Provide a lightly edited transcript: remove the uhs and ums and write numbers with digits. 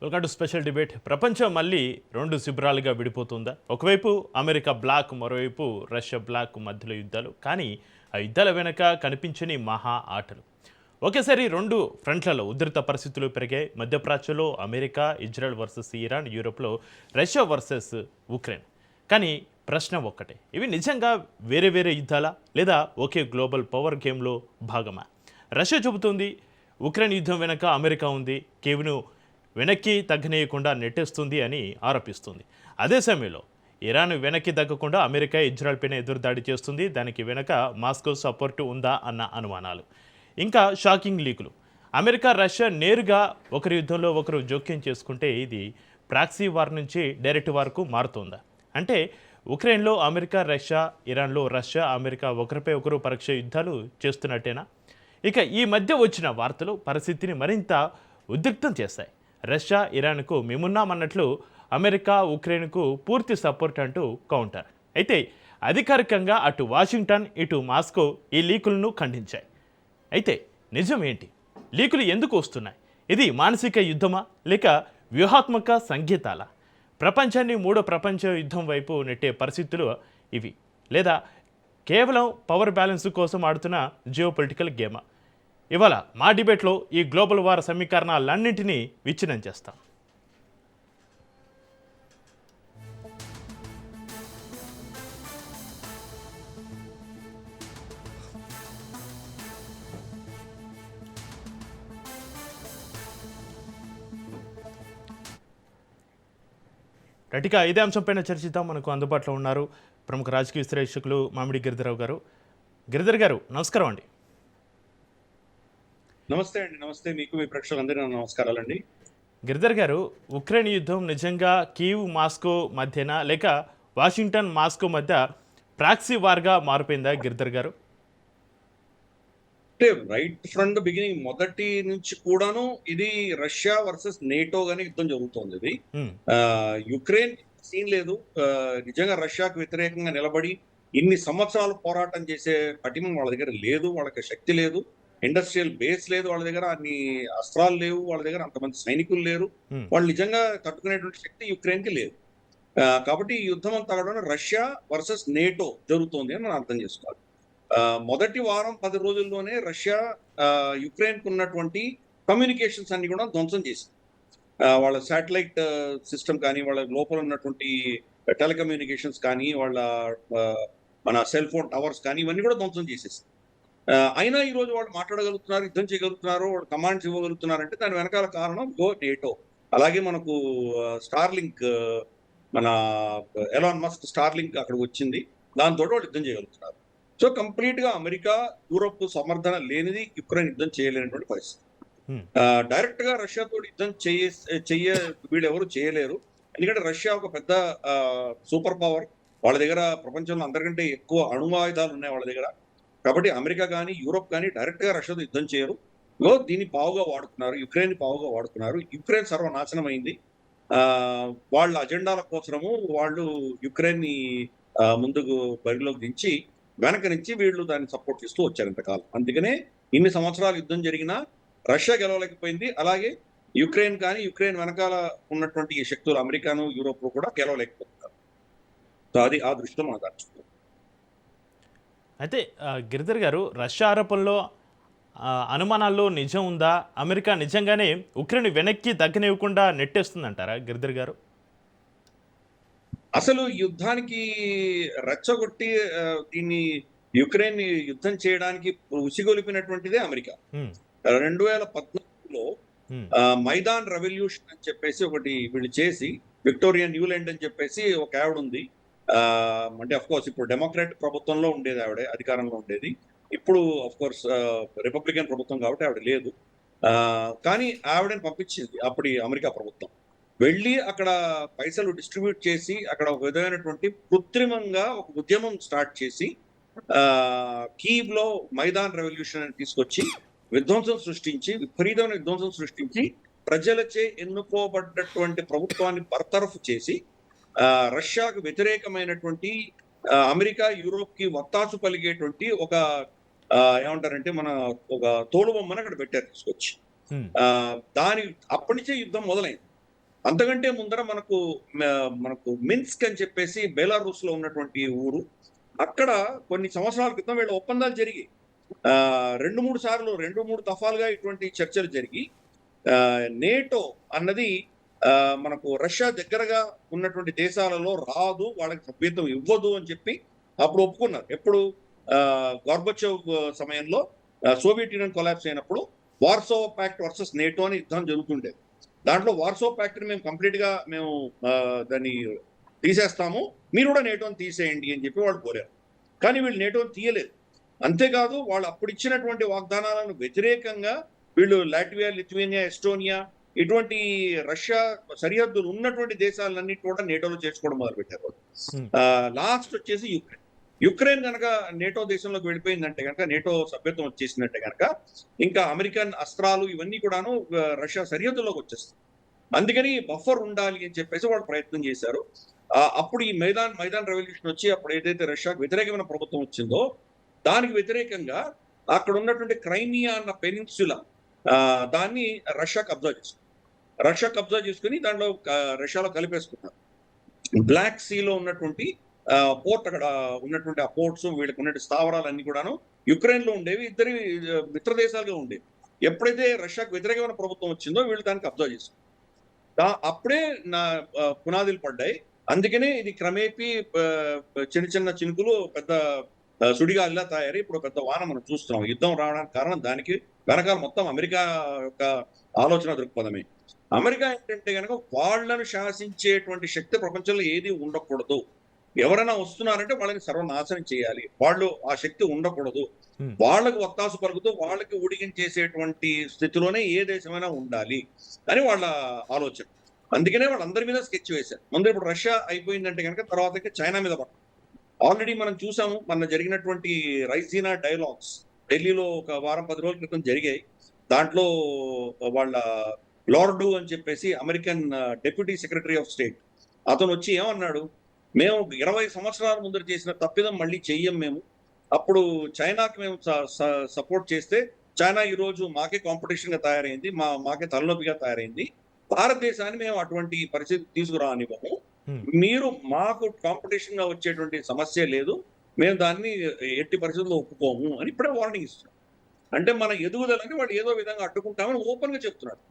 Welcome to special debate. ప్రపంచం మళ్ళీ రెండు శిబిరాలుగా విడిపోతుందా? ఒకవైపు అమెరికా బ్లాక్, మరోవైపు రష్యా బ్లాక్ మధ్యలో యుద్ధాలు. కానీ ఆ యుద్ధాల వెనక కనిపించని మహా ఆటలు. ఒకేసారి రెండు ఫ్రంట్లలో ఉధృత పరిస్థితులు పెరిగాయి. మధ్యప్రాచ్యంలో అమెరికా, ఇజ్రాయెల్ వర్సెస్ ఇరాన్, యూరోప్లో రష్యా వర్సెస్ ఉక్రెయిన్. కానీ ప్రశ్న ఒక్కటే, ఇవి నిజంగా వేరే వేరే యుద్ధాలా లేదా ఒకే గ్లోబల్ పవర్ గేమ్లో భాగమా? రష్యా చెబుతుంది ఉక్రెయిన్ యుద్ధం వెనక అమెరికా ఉంది, కేవ్ను వెనక్కి తగ్గనీయకుండా నెట్టేస్తుంది అని ఆరోపిస్తుంది. అదే సమయంలో ఇరాన్ వెనక్కి తగ్గకుండా అమెరికా ఇజ్రాయెల్ పైన ఎదురుదాడి చేస్తుంది. దానికి వెనక మాస్కో సపోర్టు ఉందా అన్న అనుమానాలు. ఇంకా షాకింగ్ లీకులు. అమెరికా, రష్యా నేరుగా ఒకరి యుద్ధంలో ఒకరు జోక్యం చేసుకుంటే ఇది ప్రాక్సీ వార్ నుంచి డైరెక్ట్ వార్కు మారుతుందా? అంటే ఉక్రెయిన్లో అమెరికా, రష్యా, ఇరాన్లో రష్యా, అమెరికా ఒకరిపై ఒకరు పరోక్ష యుద్ధాలు చేస్తున్నట్టేనా? ఇక ఈ మధ్య వచ్చిన వార్తలు పరిస్థితిని మరింత ఉద్రిక్తం చేస్తాయి. రష్యా ఇరాన్కు మేమున్నామన్నట్లు అమెరికా ఉక్రెయిన్కు పూర్తి సపోర్ట్ అంటూ కౌంటర్. అయితే అధికారికంగా అటు వాషింగ్టన్, ఇటు మాస్కో ఈ లీకులను ఖండించాయి. అయితే నిజం ఏంటి? లీకులు ఎందుకు వస్తున్నాయి? ఇది మానసిక యుద్ధమా లేక వ్యూహాత్మక సంకేతాలా? ప్రపంచాన్ని మూడో ప్రపంచ యుద్ధం వైపు నెట్టే పరిస్థితులు ఇవి, లేదా కేవలం పవర్ బ్యాలెన్స్ కోసం ఆడుతున్న జియో పొలిటికల్ గేమా? ఇవాళ మా డిబేట్లో ఈ గ్లోబల్ వార్ సమీకరణాలన్నింటినీ విచ్ఛిన్నం చేస్తాం. రైట్గా ఇదే అంశంపైన చర్చిద్దాం. మనకు అందుబాటులో ఉన్నారు ప్రముఖ రాజకీయ విశ్లేషకులు మామిడి గిరిధరరావు గారు. గిరిధర్ గారు నమస్కారం అండి. నమస్తే అండి. నమస్తే మీకు, మీ ప్రేక్షకులందరూ నమస్కారాలండి. గిరిధర్ గారు, ఉక్రెయిన్ యుద్ధం నిజంగా కీవ్ మాస్కో మధ్యన లేక వాషింగ్టన్ మాస్కో మధ్య ప్రాక్సీ వార్గా మారిపోయిందా గిరిధర్ గారు? అంటే రైట్ ఫ్రమ్ ద బిగినింగ్ మొదటి నుంచి కూడాను ఇది రష్యా వర్సెస్ నేటో గానే యుద్ధం జరుగుతోంది. ఇది యుక్రెయిన్ సీన్ లేదు. నిజంగా రష్యాకు వ్యతిరేకంగా నిలబడి ఇన్ని సంవత్సరాలు పోరాటం చేసే పటిమ వాళ్ళ దగ్గర లేదు, వాళ్ళకి శక్తి లేదు, ఇండస్ట్రియల్ బేస్ లేదు, వాళ్ళ దగ్గర అన్ని అస్త్రాలు లేవు, వాళ్ళ దగ్గర అంతమంది సైనికులు లేరు. వాళ్ళు నిజంగా తట్టుకునేటువంటి శక్తి యుక్రెయిన్ కి లేదు. కాబట్టి ఈ యుద్ధం అంతా కూడా రష్యా వర్సెస్ నేటో జరుగుతోంది అని మనం అర్థం చేసుకోవాలి. మొదటి వారం 10 రోజుల్లోనే రష్యా యుక్రెయిన్ కు ఉన్నటువంటి కమ్యూనికేషన్స్ అన్ని కూడా ధ్వంసం చేసింది. వాళ్ళ శాటిలైట్ సిస్టమ్ కానీ, వాళ్ళ లోపల ఉన్నటువంటి టెలికమ్యూనికేషన్స్ కానీ, వాళ్ళ మన సెల్ ఫోన్ టవర్స్ కానీ ఇవన్నీ కూడా ధ్వంసం చేసేసింది. అయినా ఈ రోజు వాళ్ళు మాట్లాడగలుగుతున్నారు, యుద్ధం చేయగలుగుతున్నారు, వాళ్ళు కమాండ్స్ ఇవ్వగలుగుతున్నారంటే దాని వెనకాల కారణం నేటో. అలాగే మనకు స్టార్లింక్, మన ఎలాన్ మస్క్ స్టార్లింక్ అక్కడికి వచ్చింది, దాంతో వాళ్ళు యుద్ధం చేయగలుగుతున్నారు. సో కంప్లీట్ గా అమెరికా, యూరోప్ సమర్థన లేనిది యుక్రెయిన్ యుద్ధం చేయలేనటువంటి పరిస్థితి. డైరెక్ట్ గా రష్యాతో యుద్ధం వీళ్ళెవరు చేయలేరు. ఎందుకంటే రష్యా ఒక పెద్ద సూపర్ పవర్. వాళ్ళ దగ్గర ప్రపంచంలో అందరికంటే ఎక్కువ అణువాయుధాలు ఉన్నాయి వాళ్ళ దగ్గర. కాబట్టి అమెరికా కానీ, యూరోప్ కానీ డైరెక్ట్ గా రష్యాతో యుద్ధం చేయరు. దీన్ని పావుగా వాడుకున్నారు, యుక్రెయిన్ పావుగా వాడుకున్నారు. యుక్రెయిన్ సర్వనాశనం అయింది. వాళ్ళ అజెండాల కోసము వాళ్ళు యుక్రెయిన్ ని ముందుకు బరిలోకి దించి వెనక నుంచి వీళ్ళు దాన్ని సపోర్ట్ చేస్తూ వచ్చారు ఇంతకాలం. అందుకనే ఇన్ని సంవత్సరాలు యుద్ధం జరిగినా రష్యా గెలవలేకపోయింది. అలాగే యుక్రెయిన్ కానీ, యుక్రెయిన్ వెనకాల ఉన్నటువంటి ఈ శక్తులు అమెరికాను, యూరోప్ కూడా గెలవలేకపోతున్నారు. సో అది ఆ దృష్టిలో మనకు అర్థం. అయితే గిరిధర్ గారు, రష్యా ఆరోపణలో అనుమానాల్లో నిజం ఉందా? అమెరికా నిజంగానే ఉక్రెయిన్ వెనక్కి తగ్గనివ్వకుండా నెట్టేస్తుందంటారా గిరిధర్ గారు? అసలు యుద్ధానికి రెచ్చగొట్టి దీన్ని యుక్రెయిన్ యుద్ధం చేయడానికి ఉసిగొలిపినటువంటిదే అమెరికా. 2014లో మైదాన్ రెవల్యూషన్ అని చెప్పేసి ఒకటి వీళ్ళు చేసి, విక్టోరియా న్యూలాండ్ అని చెప్పేసి ఒక ఆవిడ ఉంది. అంటే అఫ్ కోర్స్ ఇప్పుడు డెమోక్రాట్ ప్రభుత్వంలో ఉండేది ఆవిడ, అధికారంలో ఉండేది. ఇప్పుడు అఫ్ కోర్స్ రిపబ్లికన్ ప్రభుత్వం కాబట్టి ఆవిడ లేదు. కానీ ఆవిడని పంపించింది అప్పుడు అమెరికా ప్రభుత్వం. వెళ్ళి అక్కడ పైసలు డిస్ట్రిబ్యూట్ చేసి అక్కడ ఒక విధమైనటువంటి కృత్రిమంగా ఒక ఉద్యమం స్టార్ట్ చేసి కీవ్ లో మైదాన్ రెవల్యూషన్ అని తీసుకొచ్చి విధ్వంసం సృష్టించి, విపరీతమైన విధ్వంసం సృష్టించి ప్రజలచే ఎన్నుకోబడ్డటువంటి ప్రభుత్వాన్ని బర్తరఫ్ చేసి రష్యాకు వ్యతిరేకమైనటువంటి అమెరికా, యూరోప్ కి వత్తాసు పలిగేటువంటి ఒక ఏమంటారంటే మన ఒక తోలుబొమ్మని అక్కడ పెట్టారు తీసుకొచ్చి. దాని అప్పటి నుంచే యుద్ధం మొదలైంది. అంతకంటే ముందర మనకు మిన్స్క్ అని చెప్పేసి బెలారూస్ లో ఉన్నటువంటి ఊరు. అక్కడ కొన్ని సంవత్సరాల క్రితం వీళ్ళ ఒప్పందాలు జరిగాయి. 2, 3 సార్లు 2, 3 దఫాలుగా ఇటువంటి చర్చలు జరిగి నేటో అన్నది మనకు రష్యా దగ్గరగా ఉన్నటువంటి దేశాలలో రాదు, వాళ్ళకి సభ్యత్వం ఇవ్వదు అని చెప్పి అప్పుడు ఒప్పుకున్నారు. ఎప్పుడు గోర్బచేవ్ సమయంలో సోవియట్ యూనియన్ కొలాప్స్ అయినప్పుడు వార్సో ప్యాక్ట్ వర్సెస్ నేటో అని యుద్ధం జరుగుతుండేది. దాంట్లో వార్సో ప్యాక్ట్ ని మేము కంప్లీట్ గా దాన్ని తీసేస్తాము, మీరు కూడా నేటోని తీసేయండి అని చెప్పి వాళ్ళు కోరారు. కానీ వీళ్ళు నేటోని తీయలేదు. అంతేకాదు వాళ్ళు అప్పుడు ఇచ్చినటువంటి వాగ్దానాలను వ్యతిరేకంగా వీళ్ళు లాట్వియా, లిథువేనియా, ఎస్టోనియా ఇటువంటి రష్యా సరిహద్దులు ఉన్నటువంటి దేశాలన్నిటి కూడా నేటోలో చేర్చుకోవడం మొదలుపెట్టారు. లాస్ట్ వచ్చేసి యుక్రెయిన్. యుక్రెయిన్ కనుక నేటో దేశంలోకి వెళ్ళిపోయిందంటే కనుక, నేటో సభ్యత్వం వచ్చేసిందంటే కనుక, ఇంకా అమెరికన్ అస్త్రాలు ఇవన్నీ కూడాను రష్యా సరిహద్దులోకి వచ్చేస్తాయి. అందుకని బఫర్ ఉండాలి అని చెప్పేసి వాళ్ళు ప్రయత్నం చేశారు. అప్పుడు ఈ మైదాన్ రెవల్యూషన్ వచ్చి అప్పుడు ఏదైతే రష్యాకు వ్యతిరేకమైన ప్రభుత్వం వచ్చిందో దానికి వ్యతిరేకంగా అక్కడ ఉన్నటువంటి క్రైమియా అన్న పెనిన్సులా దాన్ని రష్యా కబ్జా చేసుకుని దాంట్లో రష్యాలో కలిపేసుకున్నారు. బ్లాక్ సీలో ఉన్నటువంటి పోర్ట్, అక్కడ ఉన్నటువంటి ఆ పోర్ట్స్, వీళ్ళకి ఉన్నటువంటి స్థావరాలన్నీ కూడాను యుక్రెయిన్ లో ఉండేవి. ఇద్దరి మిత్ర దేశాలుగా ఉండేవి. ఎప్పుడైతే రష్యాకు వ్యతిరేకమైన ప్రభుత్వం వచ్చిందో వీళ్ళు దాన్ని కబ్జా చేశారు. అప్పుడే పునాదులు పడ్డాయి. అందుకనే ఇది క్రమేపీ చిన్న చిన్న చినుకులు పెద్ద సుడిగాలిలా తయారై ఇప్పుడు పెద్ద వాన మనం చూస్తున్నాం. యుద్ధం రావడానికి కారణం దానికి వెనకాల మొత్తం అమెరికా యొక్క ఆలోచన దృక్పథమే. అమెరికా ఏంటంటే కనుక వాళ్ళను శాసించేటువంటి శక్తి ప్రపంచంలో ఏది ఉండకూడదు. ఎవరైనా వస్తున్నారంటే వాళ్ళని సర్వనాశనం చేయాలి, వాళ్ళు ఆ శక్తి ఉండకూడదు, వాళ్ళకు వత్తాసు పలుకుతూ వాళ్ళకి ఊడిగించేసేటువంటి స్థితిలోనే ఏ దేశమైనా ఉండాలి అని వాళ్ళ ఆలోచన. అందుకనే వాళ్ళందరి మీద స్కెచ్ వేశారు. ముందు ఇప్పుడు రష్యా అయిపోయిందంటే కనుక తర్వాత చైనా మీద పడతారు. ఆల్రెడీ మనం చూసాము, మన జరిగినటువంటి రైసీనా డైలాగ్స్ ఢిల్లీలో ఒక వారం 10 రోజుల క్రితం జరిగాయి. దాంట్లో వాళ్ళ లార్డు అని చెప్పేసి American deputy secretary of state అతను వచ్చి ఏమన్నాడు, మేము 20 సంవత్సరాల ముందర చేసిన తప్పిదం మళ్ళీ చెయ్యం మేము. అప్పుడు చైనాకి మేము సపోర్ట్ చేస్తే చైనా ఈ రోజు మాకే కాంపిటీషన్ గా తయారైంది, మాకే తలనొప్పిగా తయారైంది. భారతదేశాన్ని మేము అటువంటి పరిస్థితి తీసుకురానివ్వము. మీరు మాకు కాంపిటీషన్ గా వచ్చేటువంటి సమస్య లేదు, మేము దాన్ని ఎట్టి పరిస్థితుల్లో ఒప్పుకోము అని ఇప్పుడే వార్నింగ్ ఇస్తున్నాం. అంటే మన ఎదుగుదలని వాడు ఏదో విధంగా అడ్డుకుంటామని ఓపెన్ గా చెప్తున్నాడు.